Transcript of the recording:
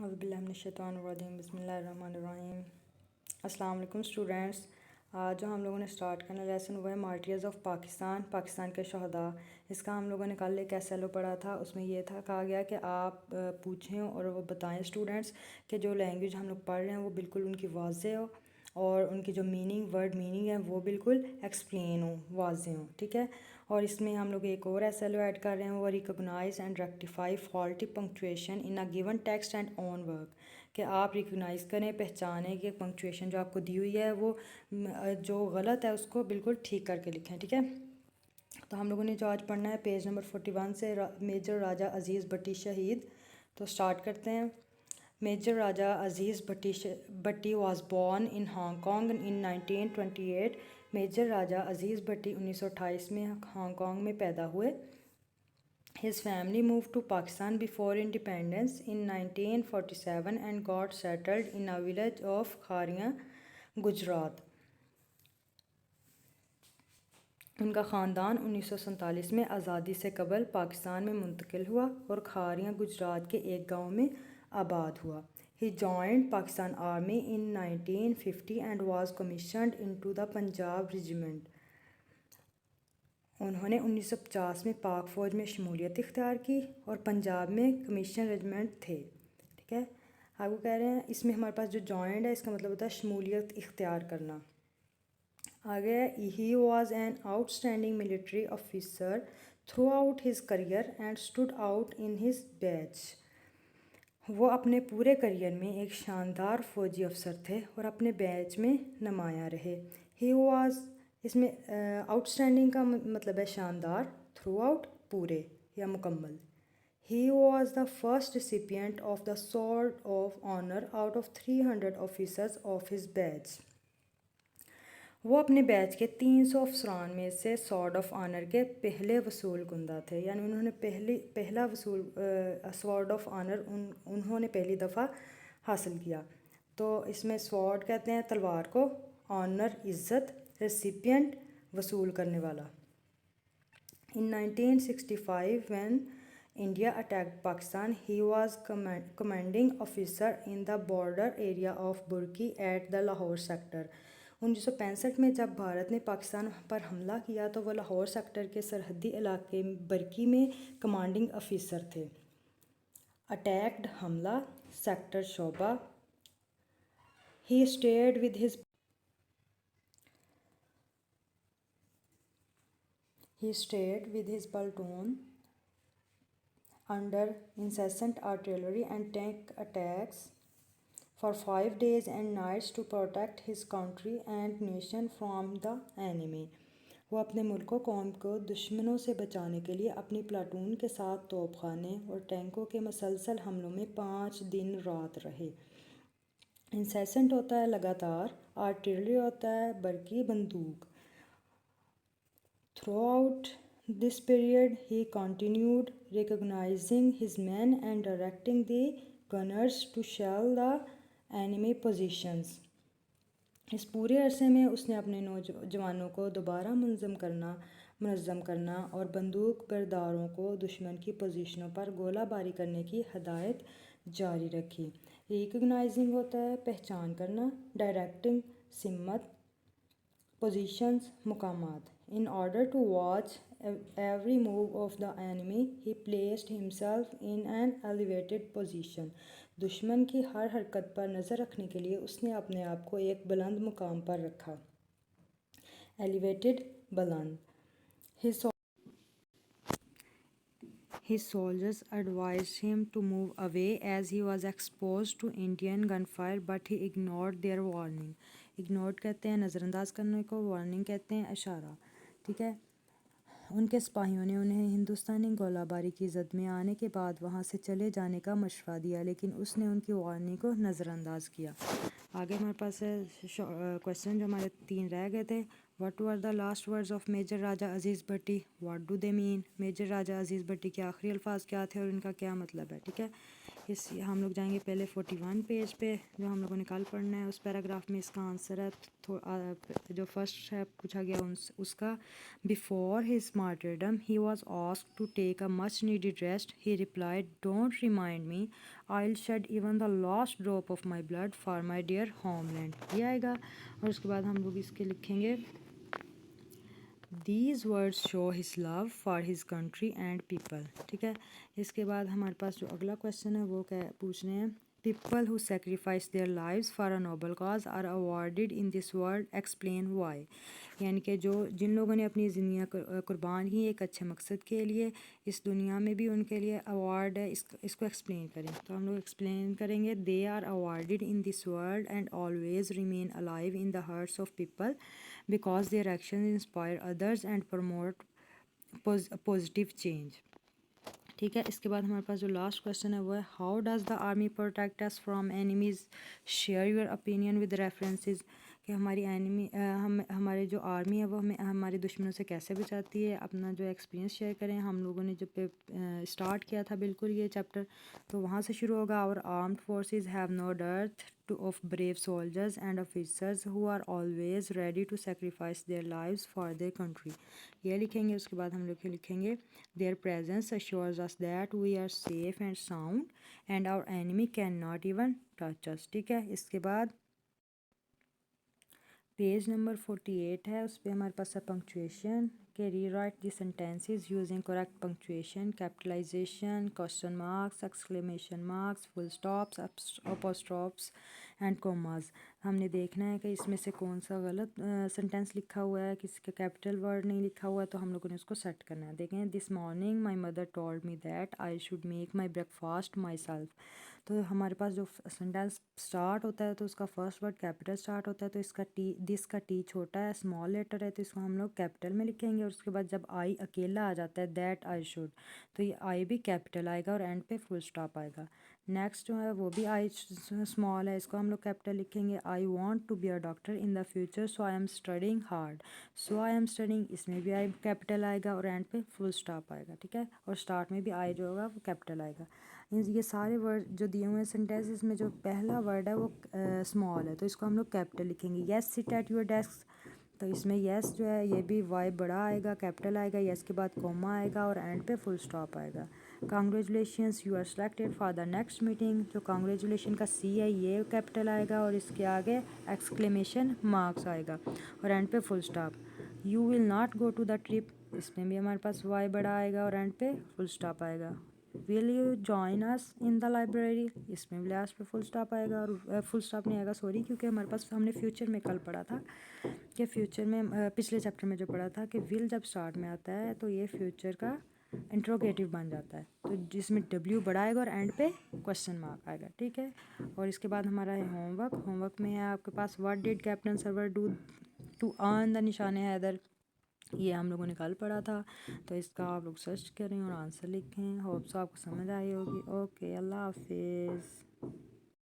اعوذ باللہ من الشیطان الرجیم بسم اللہ الرحمن الرحیم۔ السلام علیکم اسٹوڈینٹس۔ آج جو ہم لوگوں نے اسٹارٹ کرنا لیسن ہوا ہے مارٹیئرز آف پاکستان، پاکستان کے شہداء۔ اس کا ہم لوگوں نے کل ایک ایس ایل او پڑھا تھا، اس میں یہ تھا کہا گیا کہ آپ پوچھیں اور وہ بتائیں اسٹوڈینٹس کہ جو لینگویج ہم لوگ پڑھ رہے ہیں وہ بالکل ان کی واضح ہو اور ان کی جو ورڈ میننگ ہے وہ بالکل ایکسپلین ہو، واضح ہو، ٹھیک ہے۔ اور اس میں ہم لوگ ایک اور ایس ایل او ایڈ کر رہے ہیں، وہ recognize and rectify faulty punctuation in a given text and on work, کہ آپ ریکگنائز کریں، پہچانیں کہ پنکچویشن جو آپ کو دی ہوئی ہے وہ جو غلط ہے اس کو بالکل ٹھیک کر کے لکھیں، ٹھیک ہے۔ تو ہم لوگوں نے جو آج پڑھنا ہے پیج نمبر 41 سے میجر راجہ عزیز بھٹی شہید۔ تو سٹارٹ کرتے ہیں۔ Major Raja Aziz Bhatti was born in Hong Kong in 1928۔ Major Raja Aziz Bhatti 1928 میں ہانگ کانگ میں پیدا ہوئے۔ His family moved to Pakistan before independence in 1947 and got settled in a village of Khariyan, Gujarat۔ ان کا خاندان 1947 میں آزادی سے قبل پاکستان میں منتقل ہوا اور کھاریاں گجرات کے ایک گاؤں میں آباد ہوا۔ He joined Pakistan Army in 1950 and was commissioned into the Punjab Regiment۔ انہوں نے 1950 میں پاک فوج میں شمولیت اختیار کی اور پنجاب میں کمیشن ریجمنٹ تھے، ٹھیک ہے۔ آپ کو کہہ رہے ہیں اس میں ہمارے پاس جو جوائنڈ ہے اس کا مطلب ہوتا ہے شمولیت اختیار کرنا۔ آگے he was an outstanding military officer throughout his career and stood out in his batch. وہ اپنے پورے کریئر میں ایک شاندار فوجی افسر تھے اور اپنے بیچ میں نمایاں رہے۔ ہی واز، اس میں آؤٹ اسٹینڈنگ کا مطلب ہے شاندار، تھرو آؤٹ پورے یا مکمل۔ He was the first recipient of the sword of honour out of 300 officers of his batch. وہ اپنے بیچ کے 300 افسران میں سے سورڈ آف آنر کے پہلے وصول کنندہ تھے، یعنی انہوں نے پہلا وصول سورڈ آف آنر انہوں نے پہلی دفعہ حاصل کیا۔ تو اس میں سورڈ کہتے ہیں تلوار کو، آنر عزت، ریسیپینٹ وصول کرنے والا۔ In 1965 when India attacked Pakistan, he was commanding officer in the border area of Burki at the Lahore sector۔ 1965 میں جب بھارت نے پاکستان پر حملہ کیا تو وہ لاہور سیکٹر کے سرحدی علاقے برکی میں کمانڈنگ افیسر تھے۔ اٹیکڈ حملہ، سیکٹر شعبہ۔ He stayed with his platoon under incessant artillery and tank attacks for 5 days and nights to protect his country and nation from the enemy۔ وہ اپنے ملک و قوم کو دشمنوں سے بچانے کے لیے اپنی پلاٹون کے ساتھ توپ خانے اور ٹینکوں کے مسلسل حملوں میں 5 دن رات رہے۔ انسیسنٹ ہوتا ہے لگاتار، آرٹلری ہوتا ہے برقی بندوق۔ Throughout this period, he continued recognizing his men and directing the gunners to shell the enemy positions۔ اس پورے عرصے میں اس نے اپنے نوجوانوں کو دوبارہ منظم کرنا اور بندوق برداروں کو دشمن کی پوزیشنوں پر گولہ باری کرنے کی ہدایت جاری رکھی۔ ریکگنائزنگ ہوتا ہے پہچان کرنا، ڈائریکٹنگ سمت، پوزیشنز مقامات۔ In order to watch every move of the enemy, he placed himself in an elevated position۔ دشمن کی ہر حرکت پر نظر رکھنے کے لیے اس نے اپنے آپ کو ایک بلند مقام پر رکھا۔ ایلیویٹڈ، بلند۔ His soldiers advised him to move away as he was exposed to Indian gunfire but he ignored their warning۔ Ignored کہتے ہیں نظر انداز کرنے کو، warning کہتے ہیں اشارہ، ٹھیک ہے۔ ان کے سپاہیوں نے انہیں ہندوستانی گولہ باری کی زد میں آنے کے بعد وہاں سے چلے جانے کا مشورہ دیا لیکن اس نے ان کی وارننگ کو نظر انداز کیا۔ آگے ہمارے پاس کویسچن جو ہمارے 3 رہ گئے تھے What were the last words of Major Raja Aziz Bhatti? What do they mean? Major Raja Aziz Bhatti کے آخری الفاظ کیا تھے اور ان کا کیا مطلب ہے؟ ٹھیک ہے، ہم لوگ جائیں گے پہلے 41 پیج پہ جو ہم لوگوں نے کل پڑھنا ہے. اس پیراگراف میں اس کا آنسر ہے جو فرسٹ ہے پوچھا گیا اس کا. Before his martyrdom he was asked to take a much needed rest. He replied, don't remind me, I'll shed even the last drop of my blood for my dear homeland. یہ آئے گا. اور اس کے بعد ہم لوگ اس کے لکھیں گے These words show his love for his country and people. ٹھیک ہے، اس کے بعد ہمارے پاس جو اگلا کویشچن ہے وہ پوچھ رہے ہیں People who sacrifice their lives for a noble cause are awarded in this world. Explain why. یعنی کہ جن لوگوں نے اپنی زندگیاں قربان کی ایک اچھے مقصد کے لیے، اس دنیا میں بھی ان کے لیے ایوارڈ ہے. اس کو ایکسپلین کریں. تو ہم لوگ ایکسپلین کریں گے They are awarded in this world and always remain alive in the hearts of people because their actions inspire others and promote positive change. ٹھیک ہے، اس کے بعد ہمارے پاس جو لاسٹ کویشچن ہے وہ ہے how does the army protect us from enemies. Share your opinion with references. کہ ہماری ہمارے جو آرمی ہے وہ ہمیں ہمارے دشمنوں سے کیسے بچاتی ہے. اپنا جو ایکسپیرینس شیئر کریں. ہم لوگوں نے جب اسٹارٹ کیا تھا بالکل یہ چیپٹر تو وہاں سے شروع ہوگا. اور armed forces have no dearth of brave soldiers and officers who are always ready to sacrifice their lives for their country. یہ لکھیں گے. اس کے بعد ہم لوگ لکھیں گے their presence assures us that we are safe and sound and our enemy cannot even touch us. ٹھیک ہے، اس کے بعد پیج نمبر 48 ہے، اس پہ ہمارے پاس ہے پنکچویشن کہ rewrite the sentences using correct punctuation, capitalisation, question marks, exclamation marks, full stops, apostrophes and commas. ہم نے دیکھنا ہے کہ اس میں سے کون سا غلط سینٹینس لکھا ہوا ہے، کسی کا کیپٹل ورڈ نہیں لکھا ہوا ہے، تو ہم لوگوں نے اس کو سیٹ کرنا ہے. دیکھیں this morning my mother told me that I should make my break fast my self. تو ہمارے پاس جو سینٹینس اسٹارٹ ہوتا ہے تو اس کا فرسٹ ورڈ کیپٹل اسٹارٹ ہوتا ہے. تو اس کا دس کا ٹی چھوٹا ہے، اسمال لیٹر ہے، تو اس کو ہم لوگ کیپٹل میں لکھیں گے. اور اس کے بعد جب آئی اکیلا آ جاتا ہے دیٹ آئی شوڈ، تو یہ آئی بھی کیپٹل آئے گا اور اینڈ پہ فل اسٹاپ آئے گا. نیکسٹ جو ہے وہ بھی آئی اسمال ہے، اس کو ہم لوگ کیپٹل لکھیں گے. I want to be a doctor in the future so I am studying hard. So I am studying, اس میں بھی آئی کیپٹل آئے گا اور اینڈ پہ فل اسٹاپ آئے گا. ٹھیک ہے، اور اسٹارٹ میں بھی آئی جو ہوگا وہ کیپٹل آئے گا. یہ سارے ورڈ جو دیے ہوئے ہیں سینٹینسز میں جو پہلا ورڈ ہے وہ اسمال ہے تو اس کو ہم لوگ کیپٹل لکھیں گے. یس سٹ ایٹ یور ڈیسک، تو اس میں یس جو ہے یہ بھی وائی بڑا آئے گا، کیپٹل آئے گا. یس کے بعد کوما آئے گا اور اینڈ پہ فل اسٹاپ آئے گا. Congratulations you are selected for the next meeting. جو کانگریچولیشن کا سی ہے یہ کیپٹل آئے گا اور اس کے آگے ایکسکلیمیشن مارکس آئے گا اور اینڈ پہ full stop. You will not go to the trip, اس میں بھی ہمارے پاس وائی بڑا آئے گا اور اینڈ پہ فل اسٹاپ آئے گا. Will you join us in the library, اس میں بھی لاسٹ پہ فل اسٹاپ آئے گا. اور فل اسٹاپ نہیں آئے گا سوری، کیونکہ ہمارے پاس ہم نے فیوچر میں کل پڑھا تھا کہ فیوچر میں پچھلے چیپٹر میں جو پڑھا تھا کہ ول جب اسٹارٹ میں آتا ہے تو یہ فیوچر کا انٹروگیٹو بن جاتا ہے، تو جس میں ڈبلیو بڑا آئے گا اور اینڈ پہ کویشچن مارک آئے گا. ٹھیک ہے، اور اس کے بعد ہمارا ہے ہوم ورک. ہوم ورک میں ہے آپ کے پاس what did captain Sarwar do to earn the Nishan Haider. یہ ہم لوگوں نے کل پڑھا تھا، تو اس کا آپ لوگ سرچ کریں اور آنسر لکھیں. ہوپ سو آپ کو سمجھ آئی ہوگی. اوکے، اللہ حافظ.